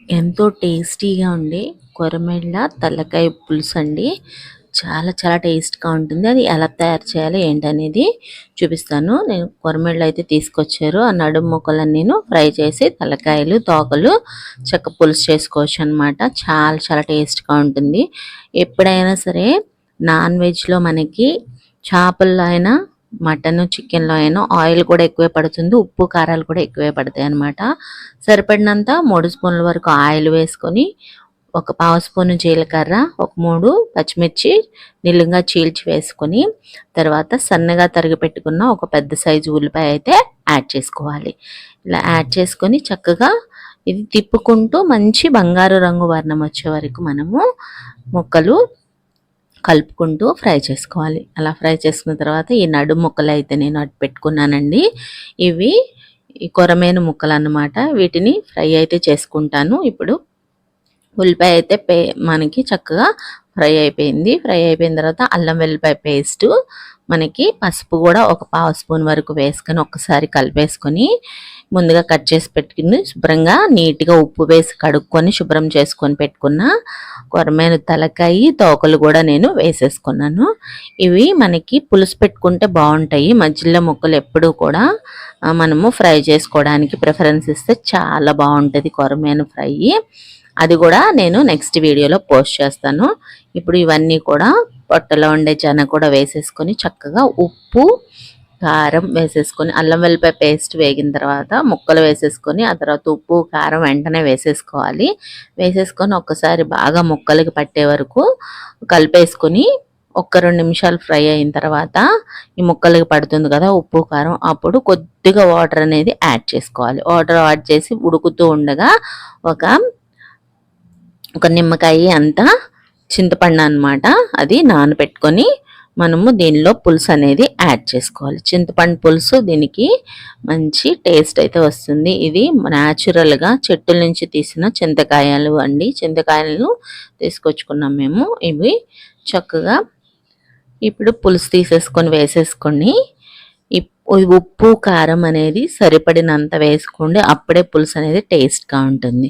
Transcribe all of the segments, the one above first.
ఎంతో టేస్టీగా ఉండే కొరమెళ్ళ తలకాయ పులుసు అండి. చాలా చాలా టేస్ట్‌గా ఉంటుంది. అది ఎలా తయారు చేయాలి ఏంటనేది చూపిస్తాను. నేను కొరమెళ్ళు అయితే తీసుకొచ్చారు. ఆ నడుము ముక్కలన్నీను ఫ్రై చేసి తలకాయలు, తోకలు పులుసు చేసుకోవచ్చనమాట. చాలా చాలా టేస్ట్‌గా ఉంటుంది. ఎప్పుడైనా సరే నాన్ వెజ్‌లో మనకి చేపల్లో అయినా, మటను, చికెన్‌లో అయినా ఆయిల్ కూడా ఎక్కువే పడుతుంది. ఉప్పు, కారాలు కూడా ఎక్కువే పడతాయన్నమాట. సరిపడినంత 3 స్పూన్ల వరకు ఆయిల్ వేసుకొని, ఒక పావు స్పూను జీలకర్ర, ఒక 3 పచ్చిమిర్చి నిలువుగా చీల్చి వేసుకొని, తర్వాత సన్నగా తరిగి పెట్టుకున్న ఒక పెద్ద సైజు ఉల్లిపాయ అయితే యాడ్ చేసుకోవాలి. ఇలా యాడ్ చేసుకొని చక్కగా ఇది తిప్పుకుంటూ మంచి బంగారు రంగు వర్ణం వచ్చే వరకు మనము ముక్కలు కలుపుకుంటూ ఫ్రై చేసుకోవాలి. అలా ఫ్రై చేసుకున్న తర్వాత ఈ నడుము ముక్కలు అయితే నేను అటు పెట్టుకున్నానండి. ఇవి ఈ కొరమేను ముక్కలన్నమాట. వీటిని ఫ్రై అయితే చేసుకుంటాను. ఇప్పుడు ఉల్లిపాయ అయితే మనకి చక్కగా ఫ్రై అయిపోయింది. ఫ్రై అయిపోయిన తర్వాత అల్లం వెల్లిపాయ పేస్టు, మనకి పసుపు కూడా ఒక పావు స్పూన్ వరకు వేసుకొని ఒక్కసారి కలిపేసుకొని, ముందుగా కట్ చేసి పెట్టుకుని శుభ్రంగా నీట్గా ఉప్పు వేసి కడుక్కొని శుభ్రం చేసుకొని పెట్టుకున్న కొరమేను తలకాయ తోకలు కూడా నేను వేసేసుకున్నాను. ఇవి మనకి పులుసు పెట్టుకుంటే బాగుంటాయి. మధ్యలో ముక్కలు ఎప్పుడూ కూడా మనము ఫ్రై చేసుకోవడానికి ప్రిఫరెన్స్ ఇస్తే చాలా బాగుంటుంది కొరమేను ఫ్రై. అది కూడా నేను నెక్స్ట్ వీడియోలో పోస్ట్ చేస్తాను. ఇప్పుడు ఇవన్నీ కూడా పొట్టలో ఉండే జన కూడా వేసేసుకొని చక్కగా ఉప్పు, కారం వేసేసుకొని, అల్లం వెల్లిపాయ పేస్ట్ వేగిన తర్వాత ముక్కలు వేసేసుకొని, ఆ తర్వాత ఉప్పు, కారం వెంటనే వేసేసుకోవాలి. వేసేసుకొని ఒక్కసారి బాగా ముక్కలకి పట్టే వరకు కలిపేసుకొని ఒక్క 2 నిమిషాలు ఫ్రై అయిన తర్వాత ఈ ముక్కలకి పడుతుంది కదా ఉప్పు, కారం, అప్పుడు కొద్దిగా వాటర్ అనేది యాడ్ చేసుకోవాలి. వాటర్ యాడ్ చేసి ఉడుకుతూ ఉండగా ఒక నిమ్మకాయ అంతా చింతపండు అనమాట, అది నానబెట్టుకొని మనము దీనిలో పులుసు అనేది యాడ్ చేసుకోవాలి. చింతపండు పులుసు దీనికి మంచి టేస్ట్ అయితే వస్తుంది. ఇది న్యాచురల్గా చెట్టుల నుంచి తీసిన చింతకాయలు అండి. చింతకాయలను తీసుకొచ్చుకున్నాం మేము. ఇవి చక్కగా ఇప్పుడు పులుసు తీసేసుకొని వేసేసుకొని ఉప్పు, కారం అనేది సరిపడినంత వేసుకోండి. అప్పుడే పులుసు అనేది టేస్ట్గా ఉంటుంది.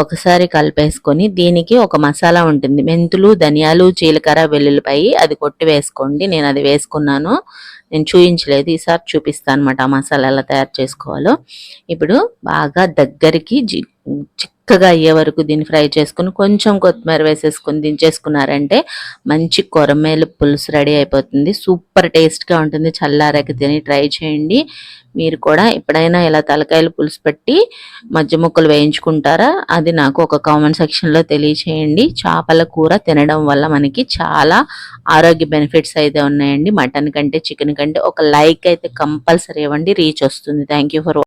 ఒకసారి కలిపేసుకొని దీనికి ఒక మసాలా ఉంటుంది. మెంతులు, ధనియాలు, జీలకర్ర, వెల్లుల్లిపాయి అది కొట్టి వేసుకోండి. నేను అది వేసుకున్నాను. నేను చూపించలేదు, ఈసారి చూపిస్తాను అనమాట ఆ మసాలా ఎలా తయారు చేసుకోవాలో. ఇప్పుడు బాగా దగ్గరికి చిక్కగా అయ్యే వరకు దీన్ని ఫ్రై చేసుకుని కొంచెం కొత్తిమీర వేసేసుకొని దించేసుకున్నారంటే మంచి కొరమేలు పులుసు రెడీ అయిపోతుంది. సూపర్ టేస్ట్గా ఉంటుంది. చల్లారాక తిని ట్రై చేయండి. మీరు కూడా ఎప్పుడైనా ఇలా తలకాయలు పులుసు పెట్టి మధ్య ముక్కలు వేయించుకుంటారా? అది నాకు ఒక కామెంట్ సెక్షన్లో తెలియచేయండి. చేపల కూర తినడం వల్ల మనకి చాలా ఆరోగ్య బెనిఫిట్స్ అయితే ఉన్నాయండి. మటన్ కంటే, చికెన్ కంటే. ఒక లైక్ అయితే కంపల్సరీ ఇవ్వండి, రీచ్ వస్తుంది. Thank you for